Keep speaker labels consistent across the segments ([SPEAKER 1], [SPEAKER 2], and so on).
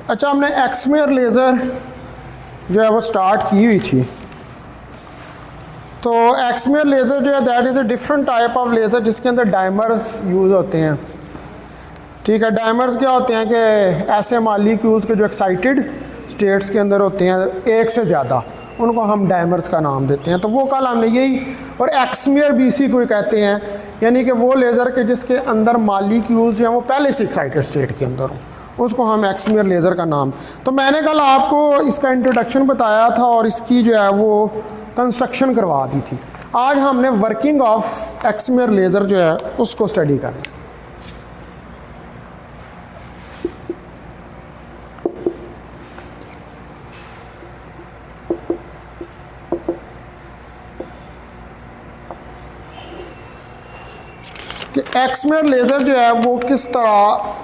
[SPEAKER 1] अच्छा, हमने एक्समेयर लेज़र जो है वो स्टार्ट की हुई थी। तो एक्समेयर लेज़र जो है that is a different type of laser जिसके अंदर डायमर्स यूज़ होते हैं। ठीक है, डायमर्स क्या होते हैं कि ऐसे मालिक्यूल्स के जो एक्साइटेड स्टेट्स के अंदर होते हैं एक से ज़्यादा, उनको हम डायमर्स का नाम देते हैं। तो वो कल हमने यही, और एक्समेयर भी इसी को ही कहते हैं, यानी कि वो लेज़र के जिसके अंदर मालिक्यूल्स जो हैं वो पहले से एक्साइटेड स्टेट के अंदर हों, उसको हम एक्समेयर लेज़र का नाम। तो मैंने कल आपको इसका इंट्रोडक्शन बताया था और इसकी जो है वो कंस्ट्रक्शन करवा दी थी। आज हमने वर्किंग ऑफ एक्समेयर लेज़र जो है उसको स्टडी करना। कि एक्समेयर लेज़र जो है वो किस तरह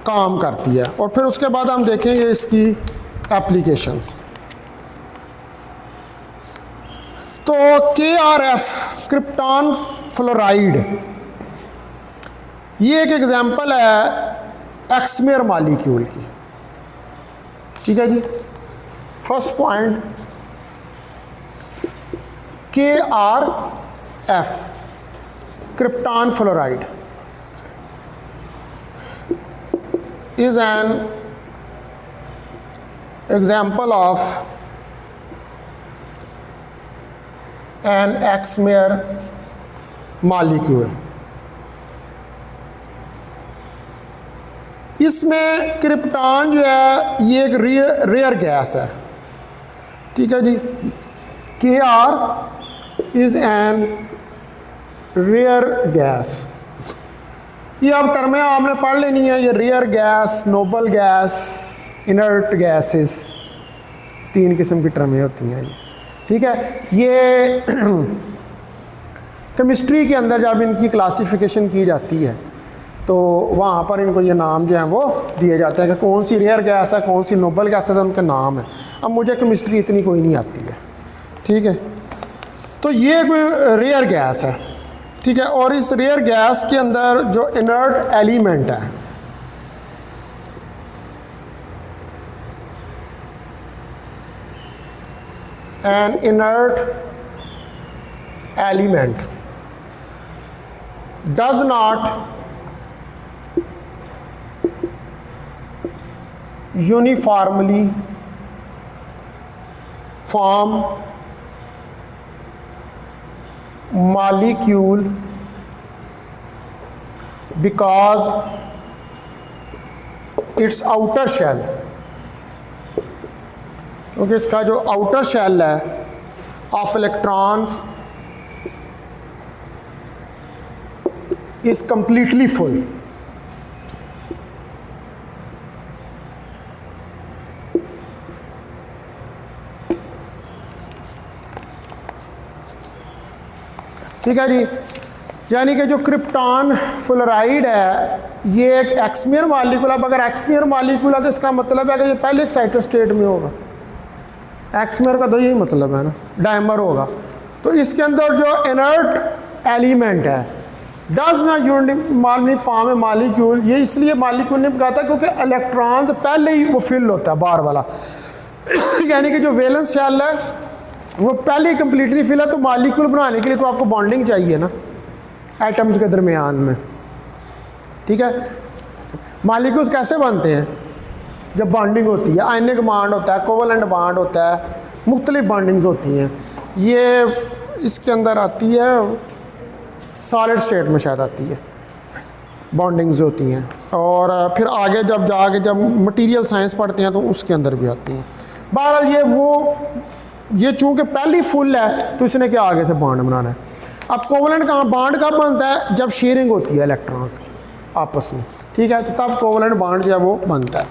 [SPEAKER 1] काम करती है, और फिर उसके बाद हम देखेंगे इसकी एप्लीकेशंस। तो KrF क्रिप्टॉन फ्लोराइड, ये एक एग्जांपल है एक्समेयर मॉलिक्यूल की। ठीक है जी, first point KrF krypton fluoride is an example of an exmer molecule। इसमें क्रिप्टॉन जो है ये एक रेयर गैस है। ठीक है जी, Kr is an rare gas. ये अब टर्में आपने पढ़ लेनी है, ये rare gas, noble gas, inert gases, 3 किस्म की टर्में होती हैं ये। ठीक है, ये केमिस्ट्री के अंदर जब इनकी क्लासिफिकेशन की जाती है तो वहाँ पर इनको ये नाम जो है वो दिए जाते हैं कि कौन सी रेयर गैस है, कौन सी नोबल गैसेस है, उनके नाम है। अब मुझे केमिस्ट्री इतनी कोई नहीं आती है। ठीक है, तो ये कोई रेयर गैस है। ठीक है, और इस रेयर गैस के अंदर जो इनर्ट एलिमेंट है, N inert element does not uniformly form molecule because its outer shell, क्योंकि इसका जो आउटर शेल है of electrons is completely full. ठीक है जी, यानी कि जो क्रिप्टॉन फ्लोराइड है ये एक एक्समेयर मॉलिक्यूल। अब अगर एक्समेयर मॉलिक्यूल है तो इसका मतलब है कि ये पहले एक्साइटेड स्टेट में होगा। एक्समेयर का तो यही मतलब है ना, डायमर होगा। तो इसके अंदर जो इनर्ट एलिमेंट है does not uniformly form A molecule, ये इसलिए मॉलिक्यूल नहीं कहता क्योंकि इलेक्ट्रॉन्स पहले ही वो फिल होता है बार वाला यानी कि जो वैलेंस शेल है वो पहले ही कंप्लीटली फिल है। तो मॉलिक्यूल बनाने के लिए तो आपको बॉन्डिंग चाहिए ना एटम्स के दरमियान में। ठीक है, मॉलिक्यूल्स कैसे बनते हैं? जब बॉन्डिंग होती है, आयनिक बॉन्ड होता है, कोवलेंट बॉन्ड होता है, मुख्तलिफ बॉन्डिंग्स होती हैं। ये इसके अंदर आती है सॉलिड स्टेट में शायद आती है बॉन्डिंग्स होती हैं, और फिर आगे जब जाके जब मटेरियल साइंस पढ़ते हैं तो उसके अंदर भी आती हैं। बहरहाल ये चूँकि पहली फुल है तो इसने क्या आगे से बॉन्ड बनाना है। अब कोवलेंट कहाँ बॉन्ड कब बनता है? जब शेयरिंग होती है इलेक्ट्रॉन्स की आपस में। ठीक है, तो तब कोवलेंट बॉन्ड जो है वो बनता है।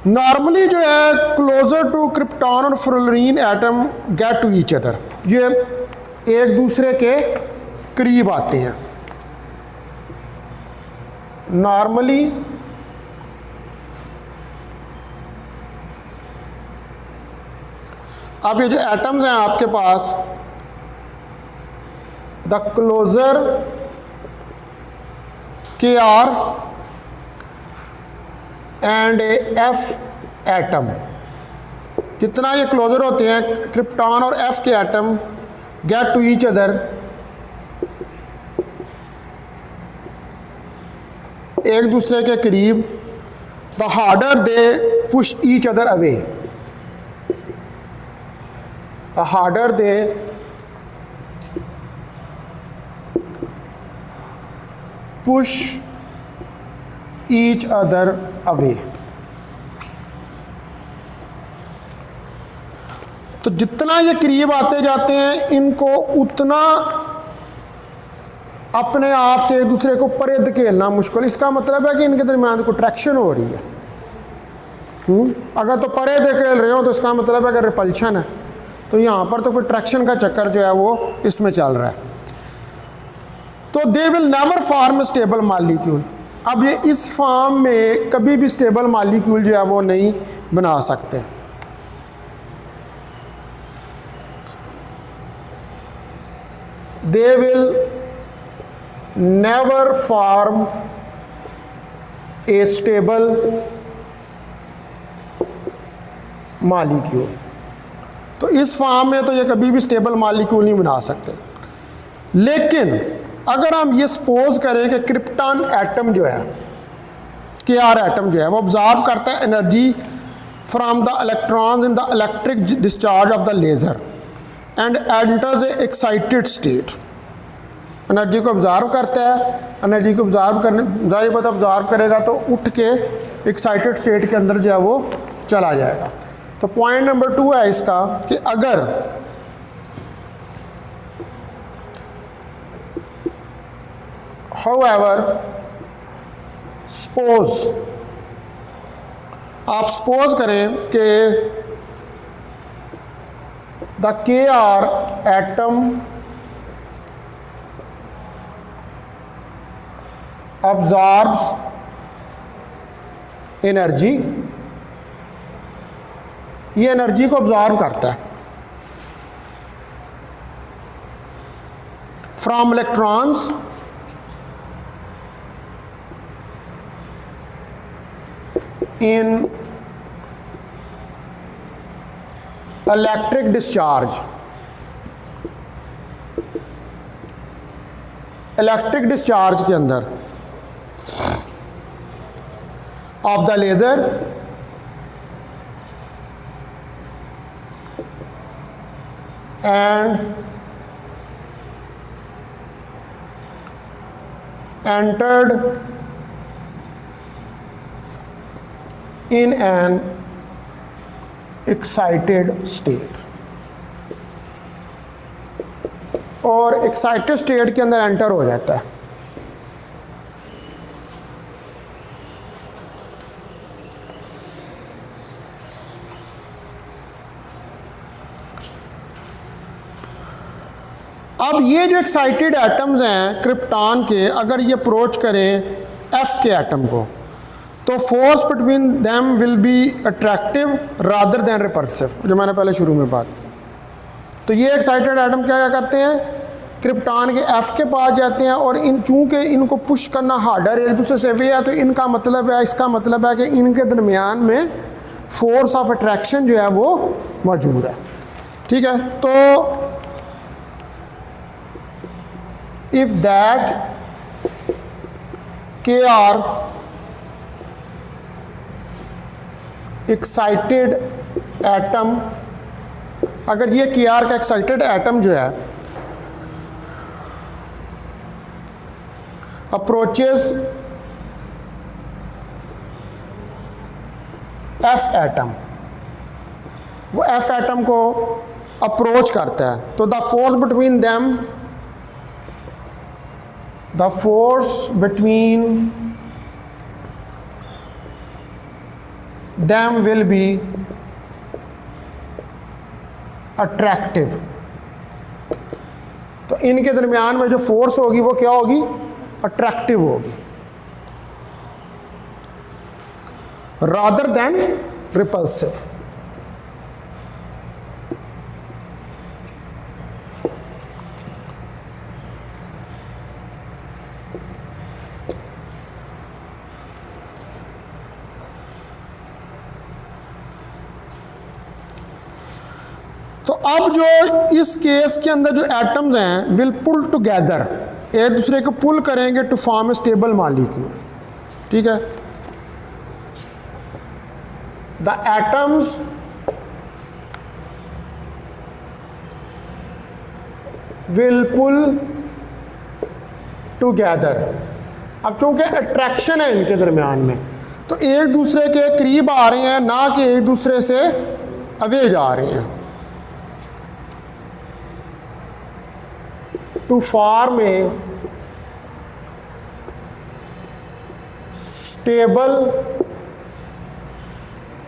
[SPEAKER 1] नॉर्मली जो है क्लोजर टू क्रिप्टॉन और fluorine atom get to each other, ये एक दूसरे के करीब आते हैं। नॉर्मली अब ये जो एटम्स हैं आपके पास, the closer K R and a F atom, जितना ये क्लोजर होते हैं क्रिप्टॉन और एफ के atom get to each other, एक दूसरे के करीब, the harder they push each other away, the harder they push each other away. तो जितना ये करीब आते जाते हैं इनको उतना अपने आप से एक दूसरे को परे धकेलना मुश्किल। इसका मतलब है कि इनके दरमियान को ट्रैक्शन हो रही है। अगर तो परे धकेल रहे हो तो इसका मतलब है कि रिपल्शन है, तो यहाँ पर तो कोई ट्रैक्शन का चक्कर जो है वो इसमें चल रहा है। तो they will never form stable molecule. अब ये इस फॉर्म में कभी भी स्टेबल मॉलिक्यूल जो है वो नहीं बना सकते। They will never form a stable molecule. तो इस फॉर्म में तो ये कभी भी स्टेबल मॉलिक्यूल नहीं बना सकते। लेकिन अगर हम ये सपोज करें कि क्रिप्टॉन एटम जो है, Kr एटम जो है वो ऑब्जॉर्व करता है energy from the electrons in the electric discharge of the laser and enters A excited state. Energy को ऑब्जॉर्व करता है, एनर्जी को ऑब्जॉर्व करने जाहिर बात ऑब्जॉर्व करेगा तो उठ के एक्साइटेड स्टेट के अंदर जो है वो चला जाएगा। तो पॉइंट नंबर 2 है इसका कि अगर however suppose, आप सपोज करें कि the Kr atom absorbs energy, ये एनर्जी को ऑब्जॉर्व करता है from electrons in electric discharge. Electric discharge के अंदर of the laser and entered in an excited state, और एक्साइटेड स्टेट के अंदर एंटर हो जाता है। अब ये जो एक्साइटेड एटम्स हैं क्रिप्टॉन के, अगर ये अप्रोच करें एफ के एटम को तो force between them will be attractive rather than repulsive, जो मैंने पहले शुरू में बात की। तो ये एक्साइटेड एटम क्या करते हैं, क्रिप्टॉन के एफ के पास जाते हैं और इन चूंकि इनको पुश करना हार्डर एक दूसरे से वे है, तो इनका मतलब है, इसका मतलब है कि इनके दरमियान में फोर्स ऑफ अट्रैक्शन जो है वो मौजूद है। ठीक है, तो if that Kr excited atom, अगर ये Kr का एक्साइटेड एटम जो है अप्रोचेस F एटम, वो F एटम को अप्रोच करता है, तो the force between them, the force between them will be attractive। तो इनके दरमियान में जो फोर्स होगी वो क्या होगी, अट्रैक्टिव होगी rather than repulsive। तो अब जो इस केस के अंदर जो एटम्स हैं विल पुल टुगेदर, एक दूसरे को पुल करेंगे to form a stable molecule. ठीक है, the atoms will pull together. अब चूंकि अट्रैक्शन है इनके दरमियान में, तो एक दूसरे के करीब आ रहे हैं, ना कि एक दूसरे से अवे जा रहे हैं। To form a stable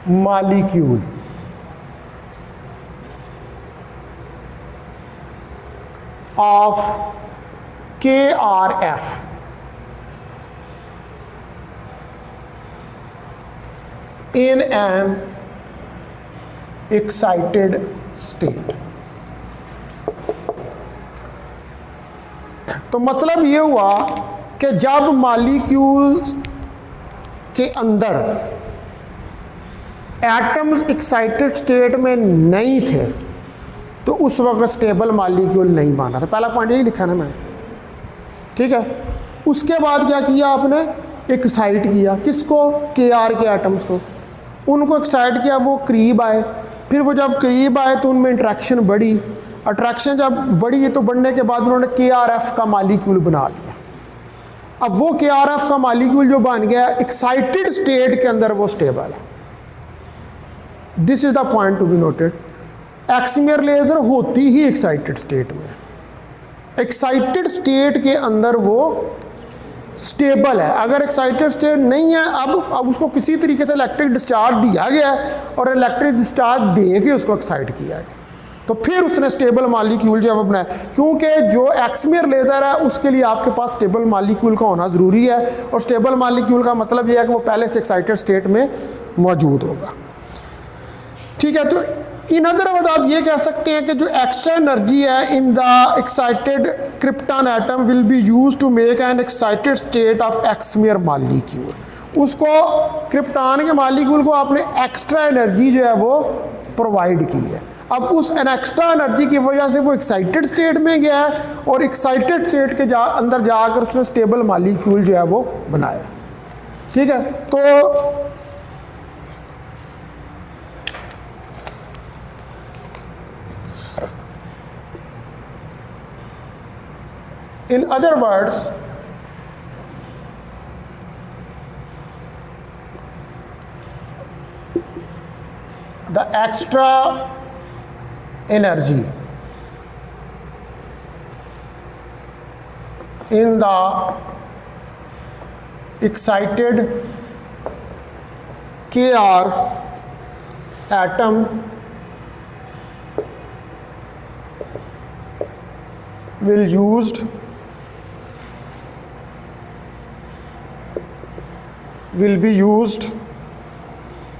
[SPEAKER 1] molecule. Of KRF in an excited state। तो मतलब ये हुआ कि जब मॉलिक्यूल्स के अंदर एटम्स एक्साइटेड स्टेट में नहीं थे तो उस वक्त स्टेबल मॉलिक्यूल नहीं माना था। पहला पॉइंट यही लिखा ना मैंने, ठीक है। उसके बाद क्या किया आपने, एक्साइट किया किसको, KR के एटम्स को, उनको एक्साइट किया, वो करीब आए। फिर वो जब करीब आए तो उनमें इंट्रैक्शन बढ़ी, अट्रैक्शन जब बढ़ी तो बढ़ने के बाद उन्होंने KRF का मॉलिक्यूल बना दिया। अब वो KRF का मॉलिक्यूल जो बन गया एक्साइटेड स्टेट के अंदर वो स्टेबल है। This is the point to be noted. Excimer laser होती ही एक्साइटेड स्टेट में, एक्साइटेड स्टेट के अंदर वो स्टेबल है। अगर एक्साइटेड स्टेट नहीं है, अब उसको किसी तरीके से इलेक्ट्रिक डिस्चार्ज दिया गया है और इलेक्ट्रिक डिस्चार्ज दे के उसको एक्साइट किया गया, तो फिर उसने स्टेबल मॉलिक्यूल जो है वो बनाया। क्योंकि जो एक्समियर लेज़र है उसके लिए आपके पास स्टेबल मॉलिक्यूल का होना ज़रूरी है, और स्टेबल मॉलिक्यूल का मतलब यह है कि वो पहले से एक्साइटेड स्टेट में मौजूद होगा। ठीक है, तो इन अदर वर्ड आप ये कह सकते हैं कि जो एक्स्ट्रा एनर्जी है in the excited krypton atom will be use to make an excited state of excimer molecule. उसको क्रिप्टॉन के मॉलिक्यूल को आपने एक्स्ट्रा एनर्जी जो है वो प्रोवाइड की है। अब उस एक्स्ट्रा एनर्जी की वजह से वो एक्साइटेड स्टेट में गया है और एक्साइटेड स्टेट के अंदर जाकर उसने स्टेबल मॉलिक्यूल जो है वो बनाया। ठीक है, तो in other words, the extra energy in the excited KR atom will be used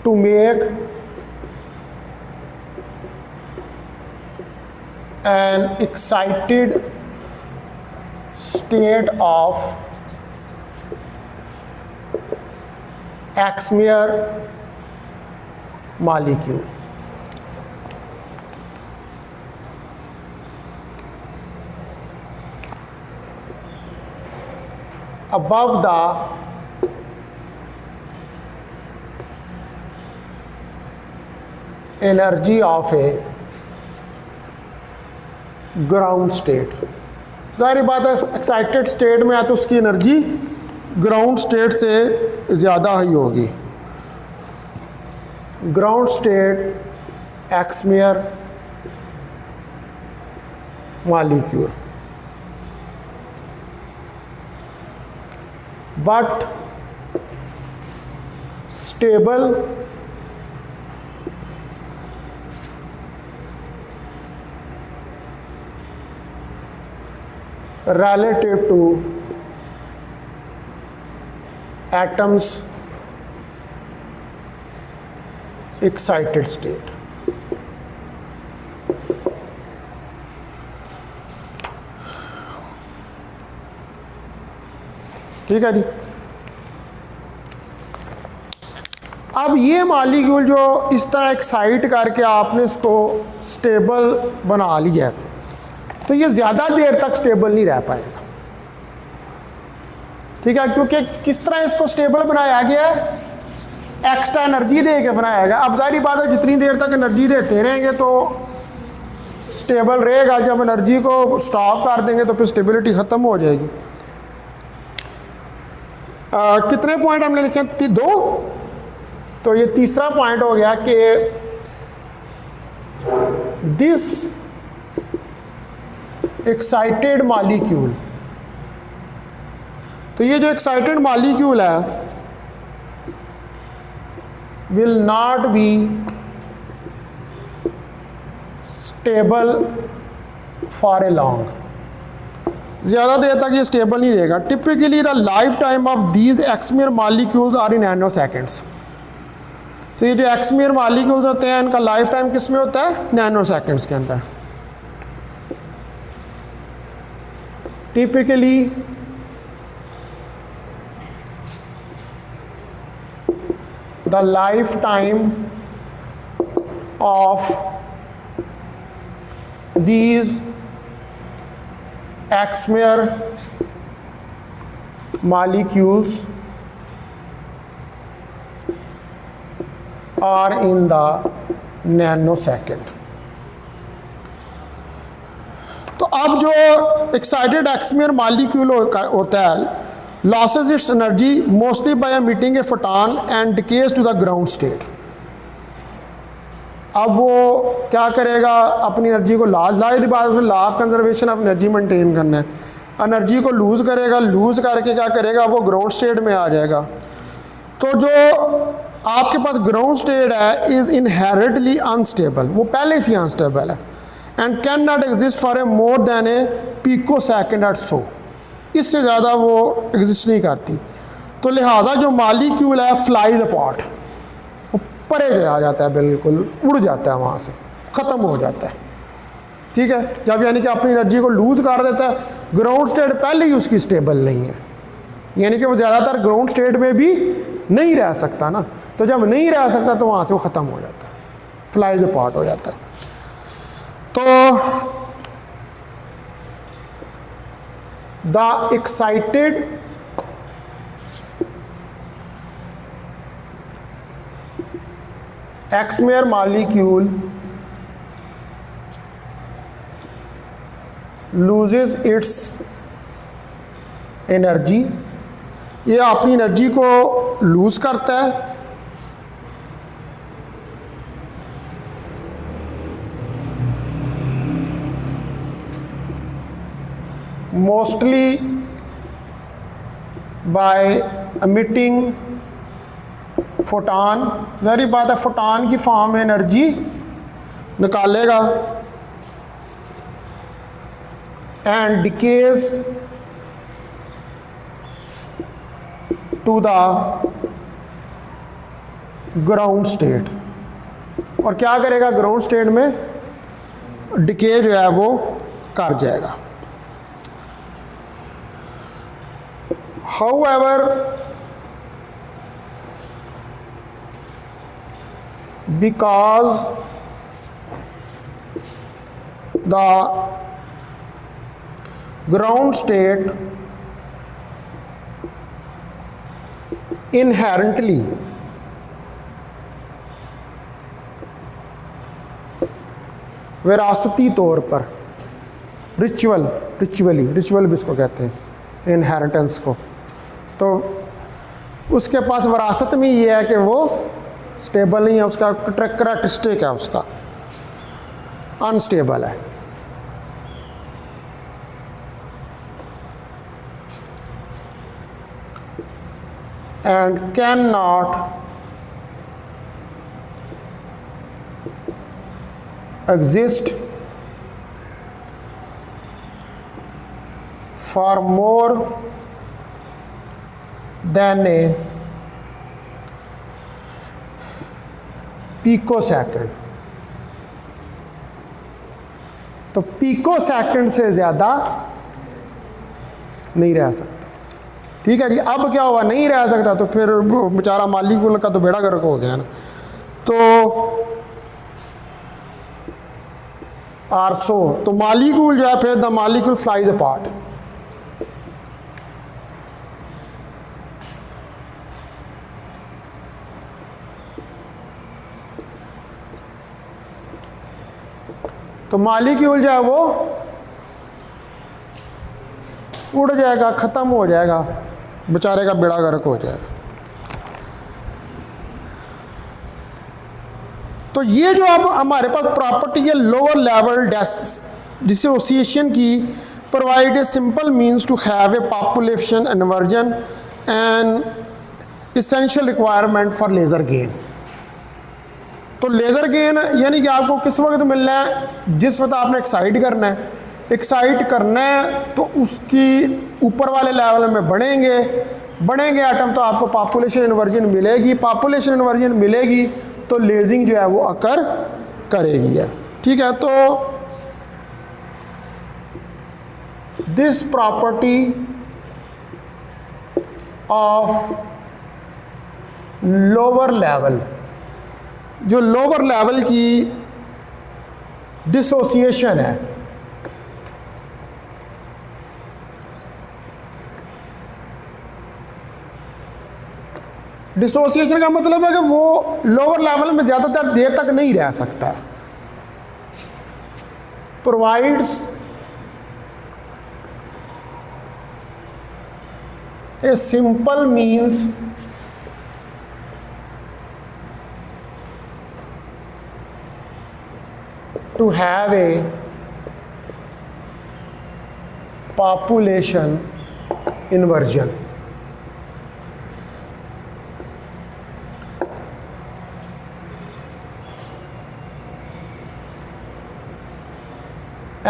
[SPEAKER 1] to make an excited state of excimer molecule। above the energy of A ground state. जाहिर बात है एक्साइटेड स्टेट में है तो उसकी energy ground state से ज़्यादा ही होगी। Ground state excimer molecule, but stable relative to atoms excited state। ठीक है जी। अब ये मॉलिक्यूल जो इस तरह एक्साइट करके आपने इसको स्टेबल बना लिया है, तो ये ज़्यादा देर तक स्टेबल नहीं रह पाएगा, ठीक है, क्योंकि किस तरह इसको स्टेबल बनाया गया है, एक्स्ट्रा एनर्जी दे के बनाया गया। अब जाहिर बात है जितनी देर तक एनर्जी देते रहेंगे तो स्टेबल रहेगा, जब एनर्जी को स्टॉप कर देंगे तो फिर स्टेबिलिटी ख़त्म हो जाएगी। कितने पॉइंट हमने लिखे हैं? 2। तो ये तीसरा पॉइंट हो गया कि दिस एक्साइटेड मॉलिक्यूल, तो ये जो एक्साइटेड मॉलिक्यूल है will not be stable for a long, ज़्यादा देर तक ये स्टेबल नहीं रहेगा। Typically the life time of these excimer molecules are in nano seconds. तो ये जो एक्समियर मॉलिक्यूल्स होते हैं इनका लाइफ टाइम किस में होता है? नैनो सेकेंड्स के अंदर। Typically the life time of these excimer molecules are in the nanosecond। तो अब जो एक्साइटेड एक्समियर मॉलिक्यूल होता है losses its energy mostly by emitting a photon and decays to the ground state. अब वो क्या करेगा? अपनी एनर्जी को लाज़ बात law of conservation of energy maintain करना है, एनर्जी को लूज़ करेगा, लूज़ करके क्या करेगा? वो ग्राउंड स्टेट में आ जाएगा। तो जो आपके पास ग्राउंड स्टेट है इज़ इनहेरेंटली अनस्टेबल, वो पहले से अनस्टेबल है and can not exist for a more than a pico second or so, इससे ज़्यादा वो एग्जिस्ट नहीं करती। तो लिहाजा जो मॉलिक्यूल है फ्लाइज अपार्ट, परे आ जाता है, बिल्कुल उड़ जाता है, वहाँ से ख़त्म हो जाता है, ठीक है। जब यानी कि अपनी एनर्जी को लूज़ कर देता है, ग्राउंड स्टेट पहले ही उसकी स्टेबल नहीं है, यानी कि वो ज़्यादातर ग्राउंड स्टेट में भी नहीं रह सकता ना, तो जब नहीं रह सकता तो वहाँ से वो ख़त्म हो जाता है, फ्लाइज अपार्ट हो जाता है। तो the excited excimer molecule loses its energy, ये अपनी एनर्जी को लूज़ करता है मोस्टली बाय एमिटिंग फोटॉन। ज़ाहिर बात है फोटॉन की फॉर्म में एनर्जी निकालेगा and decays to the ground state, और क्या करेगा? ग्राउंड स्टेट में डिके जो है वो कर जाएगा। However because the ground state inherently विरासती तौर पर रिचुअल भी इसको कहते हैं इनहेरिटेंस को, तो उसके पास विरासत में ये है कि वो स्टेबल नहीं है, उसका करैक्टरिस्टिक है उसका अनस्टेबल है। And can not exist for more than a pico second. तो पिको सेकेंड से ज़्यादा नहीं रह सकता, ठीक है जी। अब क्या हुआ, नहीं रह सकता, तो फिर बेचारा मालिक्यूल का तो बेड़ा गर्क हो गया ना। तो आरसो, तो मालिक्यूल जो है, फिर द मालिक्यूल फ्लाइज अपार्ट। तो मालिक्यूल जो है वो उड़ जाएगा, ख़त्म हो जाएगा, बेचारे का बेड़ा गर्क हो जाएगा। तो ये जो अब हमारे पास प्रॉपर्टी है लोअर लेवल डिसोसिएशन की, provide a simple means to have a population inversion and essential requirement for laser gain. तो लेज़र गेन यानी कि आपको किस वक्त मिलना है, जिस वक्त आपने एक्साइट करना है। एक्साइट करना है तो उसकी ऊपर वाले लेवल में बढ़ेंगे एटम, तो आपको पॉपुलेशन इन्वर्जन मिलेगी। पॉपुलेशन इन्वर्जन मिलेगी तो लेजिंग जो है वो अकर करेगी है। ठीक है, तो this property of lower level, जो लोअर लेवल की डिसोसिएशन है, डिसोसिएशन का मतलब है कि वो लोअर लेवल में ज़्यादातर देर तक नहीं रह सकता। Provides a simple means to have a population inversion.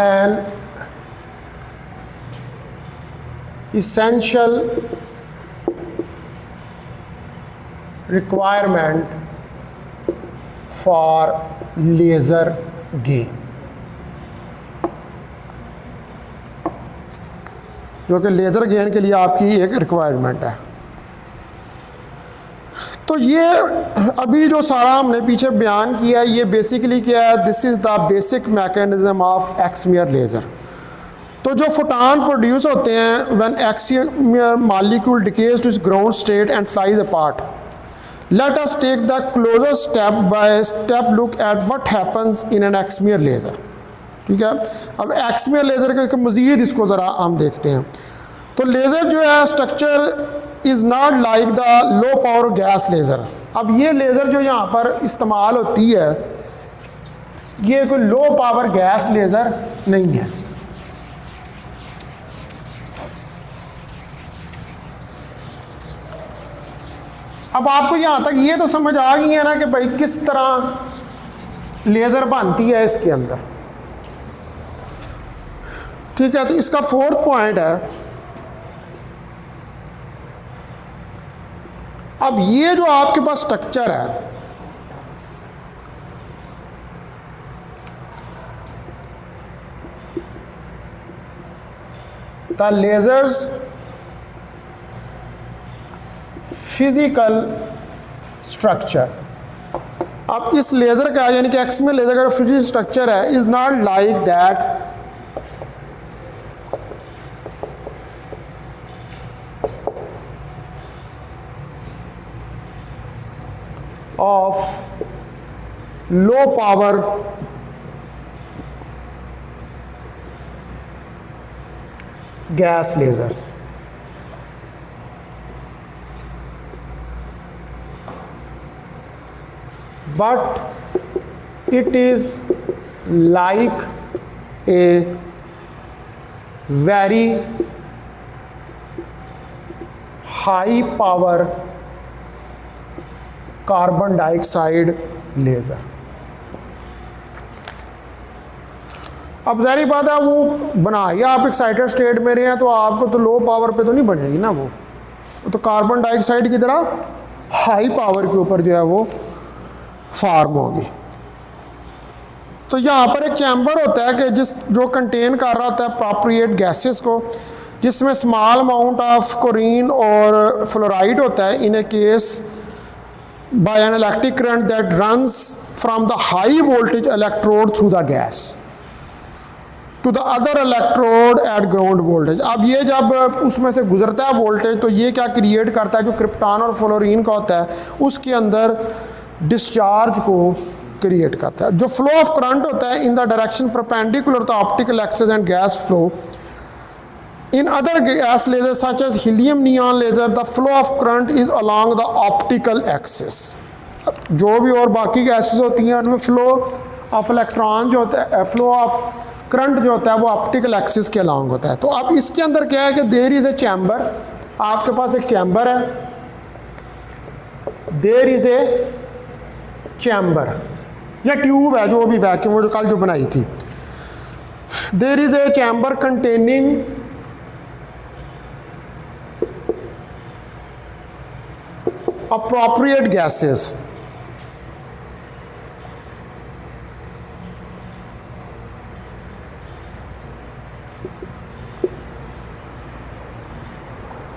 [SPEAKER 1] An essential requirement for laser gain, जो कि लेज़र गेन के लिए आपकी एक रिक्वायरमेंट है। तो ये अभी जो सारा हमने पीछे बयान किया है, ये बेसिकली क्या है, this is the basic mechanism of excimer laser. तो जो फोटॉन प्रोड्यूस होते हैं when excimer molecule decays to its ground state and flies apart, let us take the closer step by step look at what happens in an excimer laser. ठीक है, अब एक्समियर laser के मज़ीद इसको ज़रा हम देखते हैं। तो लेज़र जो है structure is not like the low power gas laser. अब ये लेज़र जो यहाँ पर इस्तेमाल होती है, ये कोई लो पावर गैस लेज़र नहीं है। अब आपको यहाँ तक ये तो समझ आ गई है ना कि भाई किस तरह लेज़र बनती है इसके अंदर। ठीक है, तो इसका फोर्थ पॉइंट है, अब ये जो आपके पास स्ट्रक्चर है, द लेजर्स फिजिकल स्ट्रक्चर। अब इस लेजर का यानी कि एक्समियर लेजर का फिजिकल स्ट्रक्चर है, is not like that of low power gas lasers. But it is like a very high power carbon dioxide laser. अब ज़ाहिर बात है, वो बना या आप एक्साइटेड स्टेट में रहे हैं तो आपको तो लो पावर पे तो नहीं बनेगी ना, वो तो कार्बन डाइऑक्साइड की तरह हाई पावर के ऊपर जो है वो फार्म होगी। तो यहाँ पर एक चैम्बर होता है कि जो कंटेन कर रहा होता है अप्रोप्रिएट गैसेस को, जिसमें स्मॉल अमाउंट ऑफ क्लोरीन और फ्लोराइड होता है in a case by an electric current that runs from the high voltage electrode through the gas to the other electrode at ground voltage. अब ये जब उसमें से गुजरता है वोल्टेज तो ये क्या क्रिएट करता है, जो क्रिप्टॉन और फ्लोरीन का होता है उसके अंदर डिस्चार्ज को क्रिएट करता है। जो फ्लो ऑफ करंट होता है in the direction perpendicular to optical axis and gas flow in other gas laser such as helium neon laser the flow of current is along the optical axis. जो भी और बाकी gases होती हैं उनमें flow of electron जो होता है, फ्लो ऑफ करंट जो होता है वो ऑप्टिकल एक्सिस के अलॉन्ग होता है। तो अब इसके अंदर क्या है कि देयर इज ए चैम्बर, आपके पास एक चैम्बर है, देयर इज ए चैम्बर या ट्यूब है जो भी वैक्यूम वो जो कल जो बनाई थी, there is a chamber containing appropriate gases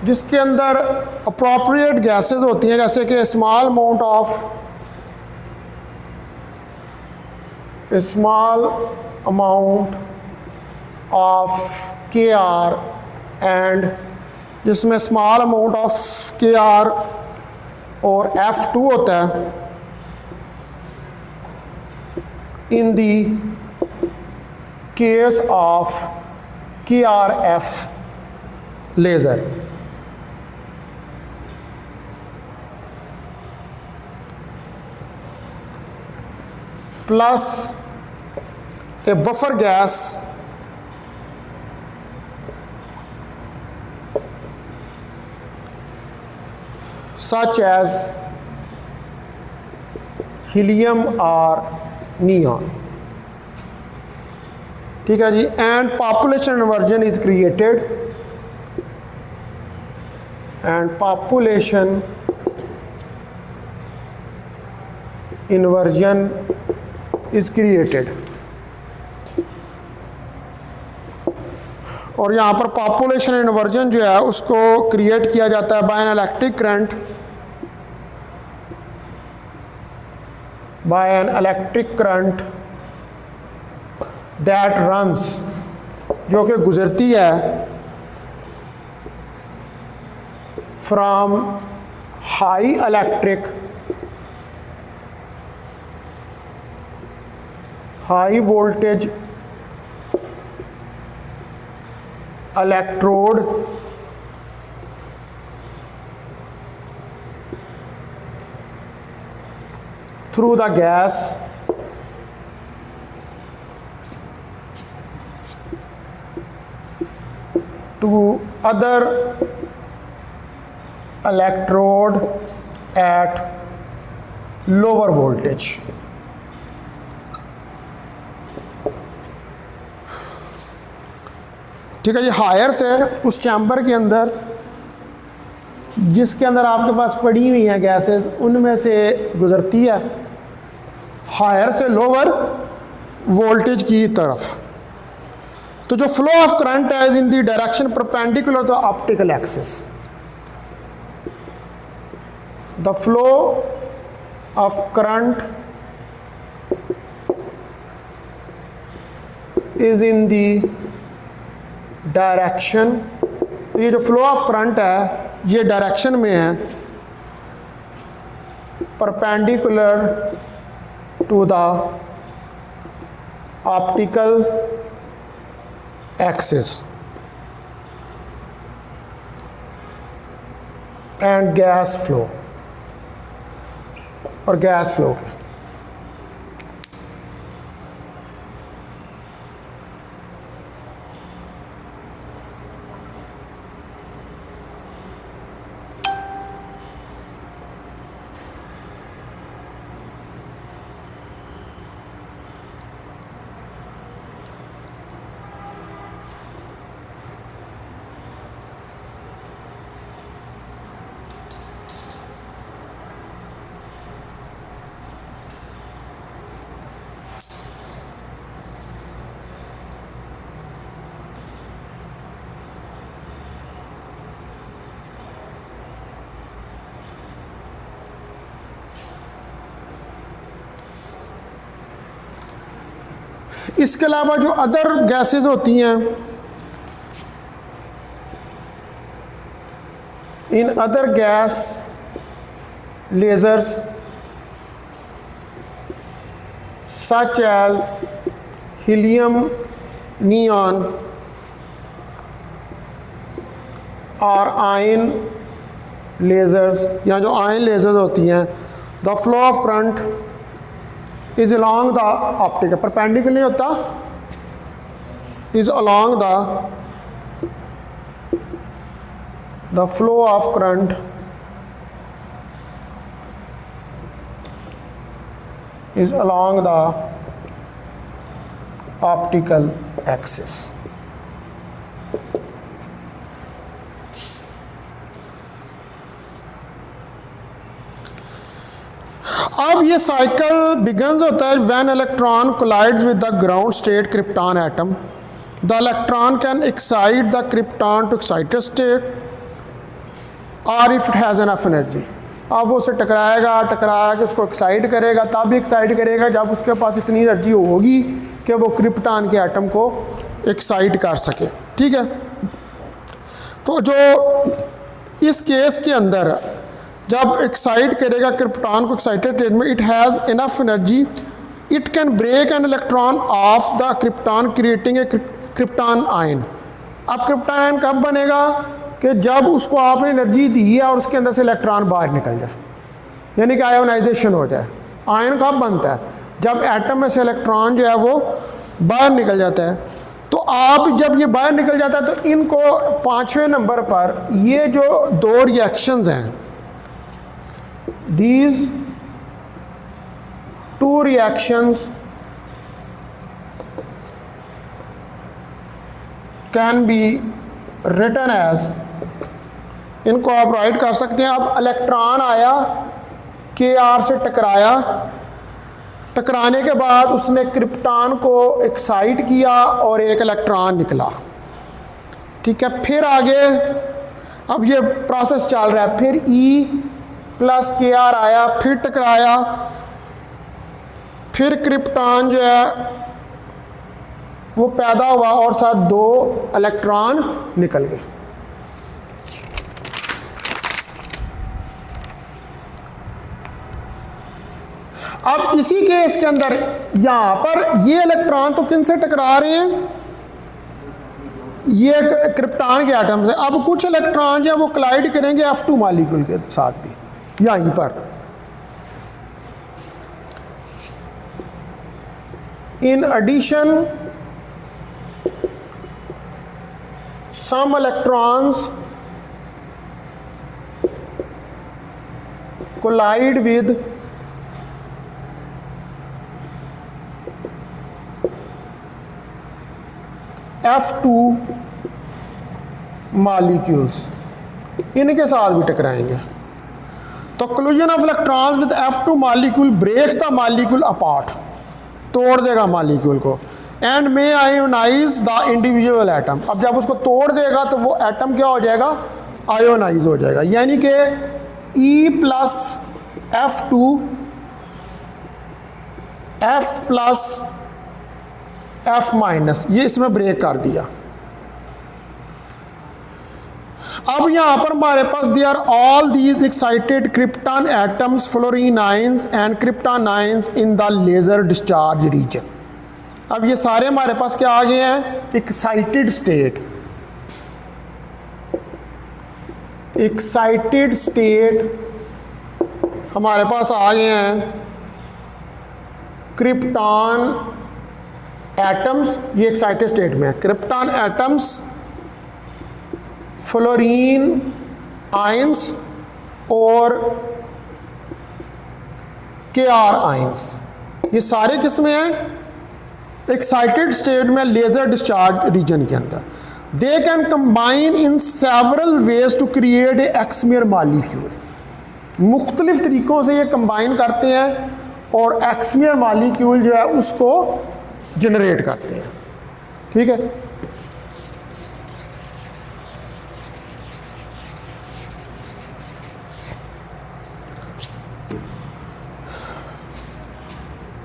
[SPEAKER 1] जिसके अंदर अप्रोप्रिएट गैसेस होती हैं, जैसे कि small amount of KR and जिसमें स्मॉल अमाउंट ऑफ KR और F2 होता है in the case of KRF laser. Plus a buffer gas such as helium or neon। ठीक है जी। And population inversion is created and population inversion is created. और यहाँ पर पॉपुलेशन इन्वर्जन जो है उसको क्रिएट किया जाता है by an electric current, by an electric current that runs, जो कि गुजरती है from high electric high voltage electrode through the gas to other electrode at lower voltage। ठीक है जी। हायर से उस चैम्बर के अंदर जिसके अंदर आपके पास पड़ी हुई हैं गैसेस उनमें से गुजरती है हायर से लोअर वोल्टेज की तरफ। तो जो फ्लो ऑफ करंट है is in the direction perpendicular to optical axis. The flow of current is in the direction, ये जो फ्लो ऑफ करंट है ये डायरेक्शन में है perpendicular to the optical axis and gas flow और gas flow के। इसके अलावा जो अदर गैसेस होती हैं, इन other gas lasers such as helium, neon और आयन लेजर्स, या जो आयन लेजर्स होती हैं, the flow of current is along the optic, perpendicular नहीं होता, is along the flow of current is along the optical axis. अब ये cycle begins होता है when electron collides with the ground state krypton atom, the electron can excite the krypton to excited state और if it has enough energy. अब वो उसे टकराएगा के उसको एक्साइट करेगा, तब भी एक्साइट करेगा जब उसके पास इतनी एनर्जी होगी कि वो क्रिप्टॉन के एटम को एक्साइट कर सके। ठीक है, तो जो इस केस के अंदर जब एक्साइट करेगा क्रिप्टॉन को एक्साइटेड स्टेट में, it has enough energy, it can break an electron off the krypton creating a krypton ion. अब क्रिप्टॉन आयन कब बनेगा कि जब उसको आपने एनर्जी दी है और उसके अंदर से इलेक्ट्रॉन बाहर निकल जाए, यानी कि आयोनाइजेशन हो जाए। आयन कब बनता है? जब एटम में से इलेक्ट्रॉन जो है वो बाहर निकल जाता है। तो आप जब ये बाहर निकल जाता है तो इनको 5वें नंबर पर ये जो दो रिएक्शंस हैं, these two reactions can be written as, इनको आप राइट कर सकते हैं। अब इलेक्ट्रॉन आया, के आर से टकराया, टकराने के बाद उसने क्रिप्टॉन को एक्साइट किया और एक इलेक्ट्रॉन निकला। ठीक है, फिर आगे अब ये प्रोसेस चल रहा है, फिर ई प्लस के आर आया, फिर टकराया, फिर क्रिप्टॉन जो है वो पैदा हुआ और साथ दो इलेक्ट्रॉन निकल गए। अब इसी केस के अंदर यहां पर ये इलेक्ट्रॉन तो किन से टकरा रहे हैं? ये क्रिप्टॉन के एटम से। अब कुछ इलेक्ट्रॉन जो है वो क्लाइड करेंगे F2 मॉलिक्यूल के साथ भी यहीं पर। In addition some electrons collide with F2 molecules, इनके साथ भी टकराएंगे। तो collision of electrons with F2 molecule breaks the molecule apart, तोड़ देगा मॉलिक्यूल को, and may ionize the individual atom. अब जब उसको तोड़ देगा तो वो एटम क्या हो जाएगा? आयोनाइज हो जाएगा, यानी कि E plus F2 F plus F minus, ये इसमें ब्रेक कर दिया। अब यहां पर हमारे पास they are all these excited krypton atoms, fluorine ions and krypton ions in the laser discharge region. अब ये सारे हमारे पास क्या आ गए हैं? Excited state. एक्साइटेड स्टेट हमारे पास आ गए हैं क्रिप्टॉन एटम्स, ये एक्साइटेड स्टेट में है। क्रिप्टॉन एटम्स, फ्लोरीन आयंस और के आर आयंस, ये सारे किसमें हैं? एक्साइटेड स्टेट में, लेजर डिस्चार्ज रीजन के अंदर। They can combine in several ways to create a excimer molecule. मुख्तलिफ तरीक़ों से ये कंबाइन करते हैं और एक्समियर मॉलिक्यूल जो है उसको जनरेट करते हैं। ठीक है,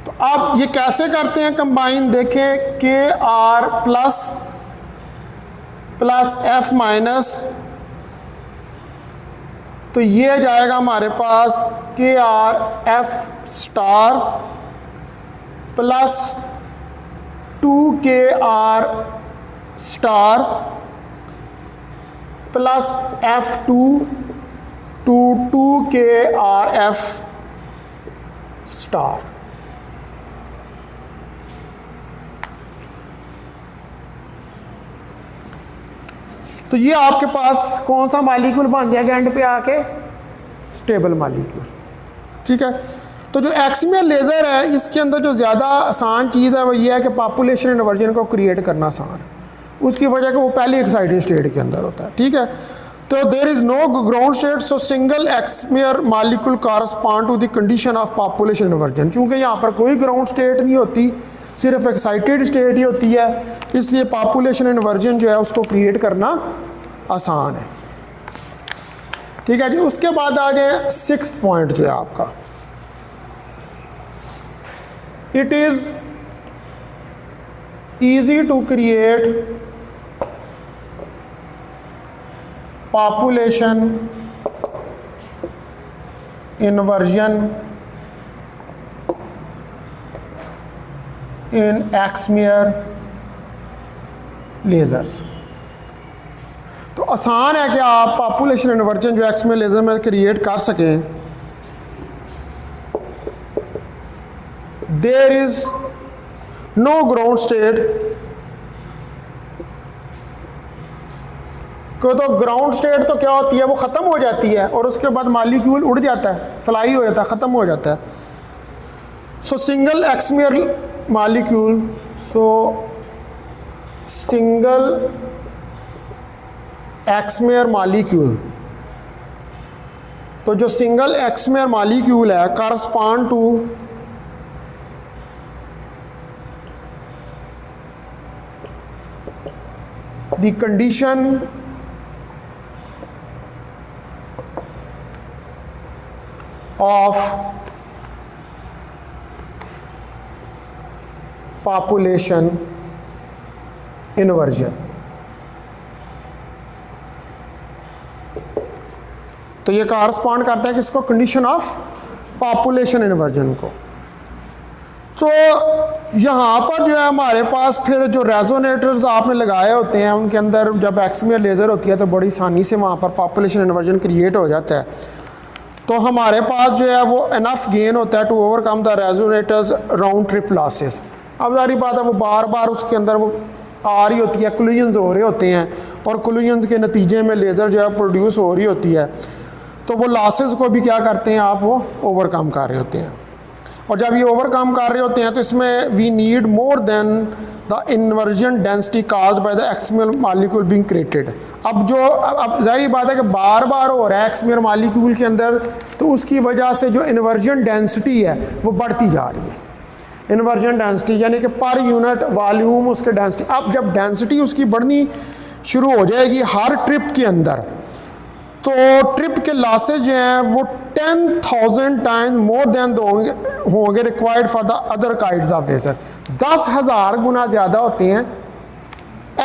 [SPEAKER 1] तो अब ये कैसे करते हैं कंबाइन, देखें के आर प्लस एफ माइनस, तो ये जाएगा हमारे पास K R F star plus 2 KR star plus F2 to 2KRF star. तो ये आपके पास कौन सा मालिक्यूल बन जाएगा एंड पे आके, स्टेबल मालिक्यूल। ठीक है, तो जो एक्समियर लेज़र है इसके अंदर जो ज़्यादा आसान चीज़ है वो ये है कि पॉपुलेशन इन्वर्जन को क्रिएट करना आसान है, उसकी वजह कि वो पहले एक्साइटेड स्टेट के अंदर होता है। ठीक है, तो there is no ground state, so single excimer molecule correspond to the condition of population inversion. चूँकि यहाँ पर कोई ग्राउंड स्टेट नहीं होती, सिर्फ एक्साइटेड स्टेट ही होती है, इसलिए पॉपुलेशन इन्वर्जन जो है उसको क्रिएट करना आसान है। ठीक है जी, उसके बाद आ जाए 6th पॉइंट जो है आपका, it is easy to create population inversion in excimer lasers. तो आसान है कि आप पॉपुलेशन इन्वर्जन जो एक्समियर लेजर में क्रिएट कर सकें। There is no ground state, को तो ग्राउंड स्टेट तो क्या होती है, वो ख़त्म हो जाती है और उसके बाद मॉलिक्यूल उड़ जाता है, फ्लाई हो जाता है, ख़त्म हो जाता है। So single excimer molecule, so single excimer molecule, तो जो सिंगल एक्समियर मॉलिक्यूल है correspond to the condition of population inversion। तो ये कॉरस्पॉन्ड करता है किसको, कंडीशन ऑफ पॉपुलेशन इन्वर्जन को। तो यहाँ पर जो है हमारे पास फिर जो रेजोनेटर्स आपने लगाए होते हैं उनके अंदर जब एक्समियर लेज़र होती है तो बड़ी आसानी से वहाँ पर पॉपुलेशन इन्वर्जन क्रिएट हो जाता है। तो हमारे पास जो है वो इनफ गेन होता है to overcome the resonators round trip losses. अब सारी बात है वो बार बार उसके अंदर वो आ रही होती है, कोलिजन्स हो रहे होते हैं और कोलिजन्स के नतीजे में लेज़र जो है प्रोड्यूस हो रही होती है, तो वो लॉसेस को भी क्या करते हैं आप, वो ओवरकम कर रहे होते हैं। और जब ये ओवरकम कर रहे होते हैं तो इसमें we need more than the inversion density caused by the excimer molecule being created. अब जाहिर बात है कि बार बार हो रहा है एक्समियर मॉलिक्यूल के अंदर, तो उसकी वजह से जो इन्वर्जन डेंसिटी है वो बढ़ती जा रही है। इन्वर्जन डेंसिटी यानी कि पर यूनिट वॉल्यूम उसके डेंसिटी, अब जब डेंसिटी उसकी बढ़नी शुरू हो जाएगी हर ट्रिप के अंदर, तो ट्रिप के लॉसेज जो हैं वो 10,000 टाइम्स मोर देन होंगे required for the other kinds of laser. 10,000 गुना ज़्यादा होते हैं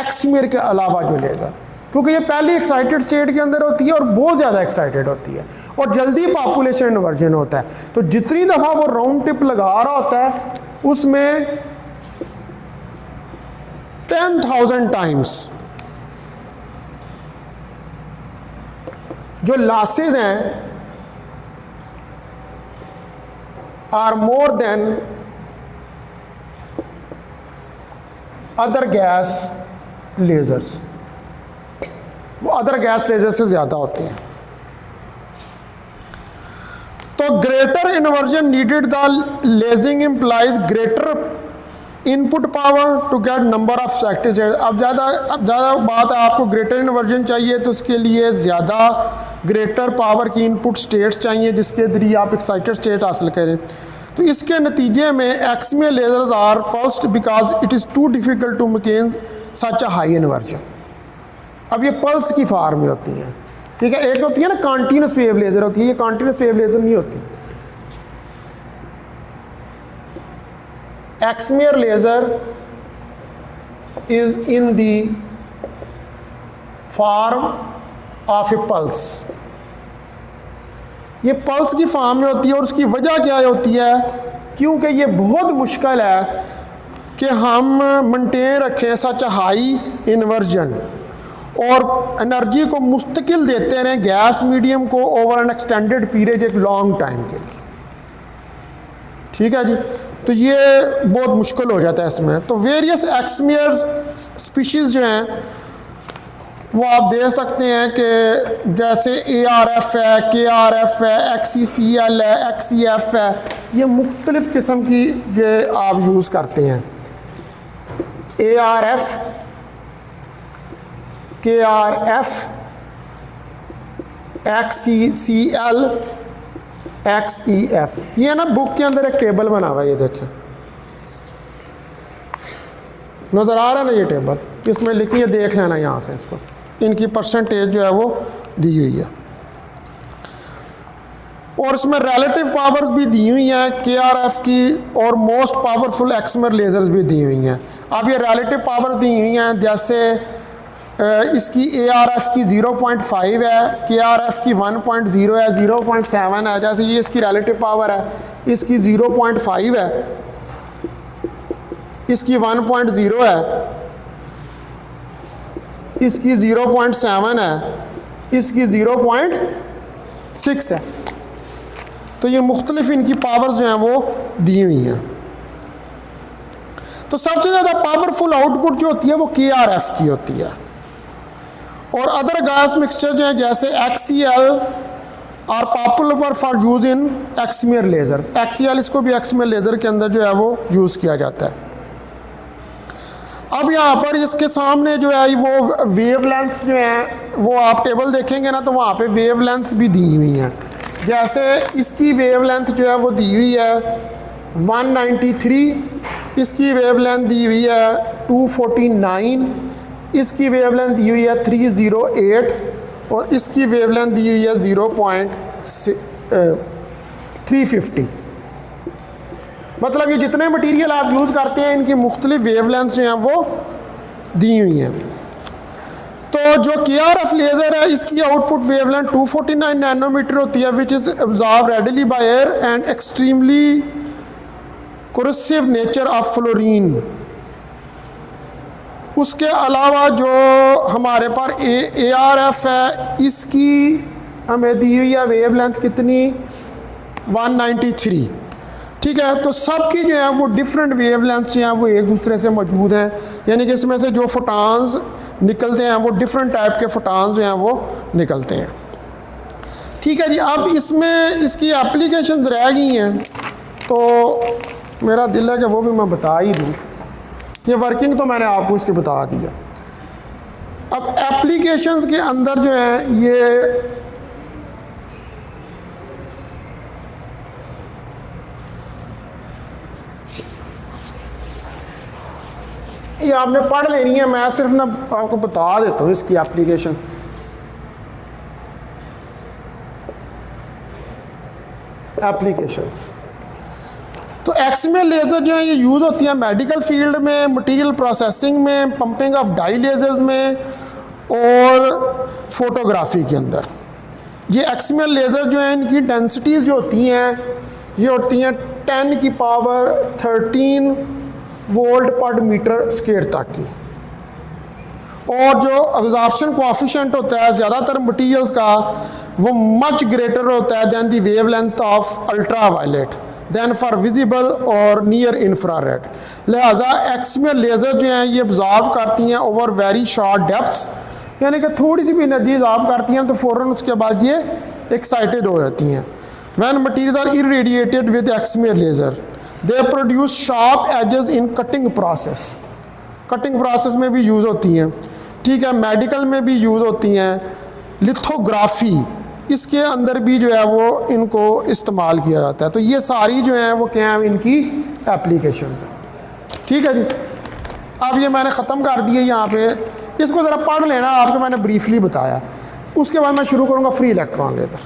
[SPEAKER 1] एक्समियर के अलावा जो लेज़र, क्योंकि ये पहले एक्साइटेड स्टेट के अंदर होती है और बहुत ज़्यादा एक्साइटेड होती है और जल्दी पॉपुलेशन इन्वर्जन होता है। तो जितनी दफ़ा वो राउंड टिप लगा रहा होता है उसमें 10,000 टाइम्स जो लॉसेज हैं are more than other gas lasers, वो अदर गैस लेजर से ज़्यादा होते हैं। तो greater inversion needed the lasing implies greater input power to get number of excited. अब ज़्यादा बात है, आपको ग्रेटर इन्वर्जन चाहिए तो उसके लिए ज़्यादा ग्रेटर पावर की इनपुट स्टेट्स चाहिए जिसके ज़रिए आप एक्साइटेड स्टेट हासिल करें। तो इसके नतीजे में excimer lasers are pulsed because it is too difficult to maintain such a high inversion. अब ये पल्स की फॉर्म में होती हैं, ठीक है। एक होती है ना कॉन्टीन्यूस वेव लेज़र होती है, ये कॉन्टीन्यूस वेव लेज़र नहीं होती। Excimer laser is in the form of a pulse. ये पल्स की फॉर्म में होती है और उसकी वजह क्या होती है, क्योंकि ये बहुत मुश्किल है कि हम मेंटेन रखें सच हाई इन्वर्जन और एनर्जी को मुस्तकिल देते रहें गैस मीडियम को ओवर एन एक्सटेंडेड पीरियड, एक लॉन्ग टाइम के लिए। ठीक है जी, तो ये बहुत मुश्किल हो जाता है इसमें। तो वेरियस एक्समियर स्पीशीज़ जो हैं वो आप देख सकते हैं कि जैसे ARF है, KRF है, XCCL है, XCF है, ये मुख्तलिफ़ किस्म की ये आप यूज़ करते हैं। ARF, KRF, XCCL, XEF, ये ना बुक के अंदर एक टेबल बना हुआ है, ये देखें, नज़र आ रहा है ना ये टेबल, इसमें लिखी है, देख लेना यहाँ से इसको, इनकी परसेंटेज जो है वो दी हुई है और इसमें रिलेटिव पावर्स भी दी हुई हैं KRF की और मोस्ट पावरफुल एक्समियर लेज़र्स भी दी हुई हैं। अब ये रिलेटिव पावर दी हुई हैं, जैसे इसकी ARF की 0.5 है, KRF की 1.0 है, 0.7 है, जैसे ये इसकी रिलेटिव पावर है, इसकी 0.5 है, इसकी 1.0 है, इसकी 0.7 है, इसकी 0.6 है। तो ये मुख्तलिफ इनकी पावर्स जो हैं वो दी हुई हैं। तो सबसे ज़्यादा पावरफुल आउटपुट जो होती है वो KRF की होती है और अदर गैस मिक्सचर जो है जैसे XCL और popular for use in excimer laser. XCL इसको भी एक्समियर लेज़र के अंदर जो है वो यूज़ किया जाता है। अब यहाँ पर इसके सामने जो है वो वेवलेंथ्स जो हैं वो आप टेबल देखेंगे ना तो वहाँ पे वेवलेंथ्स भी दी हुई हैं। जैसे इसकी वेवलेंथ जो है वो दी हुई है 193, इसकी वेवलेंथ दी हुई है 249, इसकी वेवलेंथ दी हुई है 308 और इसकी वेवलेंथ दी हुई है 350। मतलब ये जितने मटेरियल आप यूज़ करते हैं इनकी मुख्तलिफ वेवलेंथ जो हैं वो दी हुई हैं। तो जो KRF लेज़र है इसकी आउटपुट वेवलेंथ 249 नैनोमीटर होती है which is absorb readily by air and extremely corrosive nature of fluorine. उसके अलावा जो हमारे पास ARF है इसकी हमें दी हुई है वेवलेंथ कितनी 193। ठीक है, तो सबकी जो है वो डिफरेंट वेवलेंथ जो हैं वो एक दूसरे से मौजूद हैं, यानी कि इसमें से जो फोटॉन्स निकलते हैं वो डिफरेंट टाइप के फोटॉन्स जो हैं वो निकलते हैं। ठीक है जी, अब इसमें इसकी एप्लीकेशंस रह गई हैं तो मेरा दिल है कि वो भी मैं बता ही दूँ। ये वर्किंग तो मैंने आपको इसकी बता दी है। अब एप्लीकेशंस के अंदर जो है ये आपने पढ़ लेनी है, मैं सिर्फ ना आपको बता देता हूँ इसकी एप्लीकेशन। एप्लीकेशंस तो एक्समियर लेज़र जो है ये यूज़ होती है मेडिकल फील्ड में, मटेरियल प्रोसेसिंग में, पंपिंग ऑफ डाई लेज़र्स में और फोटोग्राफी के अंदर। ये एक्समियर लेज़र जो है इनकी डेंसिटीज़ जो होती हैं ये होती हैं 10 की पावर 13 वोल्ट पर मीटर स्क्वायर तक की। और जो एब्जॉर्प्शन कोएफिशिएंट होता है ज़्यादातर मटेरियल्स का वो मच ग्रेटर होता है than the wavelength of ultra violet than for visible और नियर इंफ्रारेड। लिहाजा एक्समियर लेज़र जो हैं ये ऑब्जॉर्व करती हैं ओवर वेरी शॉर्ट डेप्थ्स, यानी कि थोड़ी सी भी एनर्जी ऑब्जॉर्व करती हैं तो फ़ौरन उसके बाद ये एक्साइटेड हो जाती हैं। When materials are irradiated with excimer laser they produce sharp edges in cutting process. Cutting process में भी यूज़ होती हैं। ठीक है, मेडिकल में भी यूज़ होती हैं। लिथोग्राफी इसके अंदर भी जो है वो इनको इस्तेमाल किया जाता है। तो ये सारी जो है वो क्या है इनकी एप्लीकेशंस हैं। ठीक है जी, अब ये मैंने ख़त्म कर दिया यहाँ पे, इसको ज़रा पढ़ लेना, आपको मैंने ब्रीफली बताया। उसके बाद मैं शुरू करूँगा फ्री इलेक्ट्रॉन लेज़र।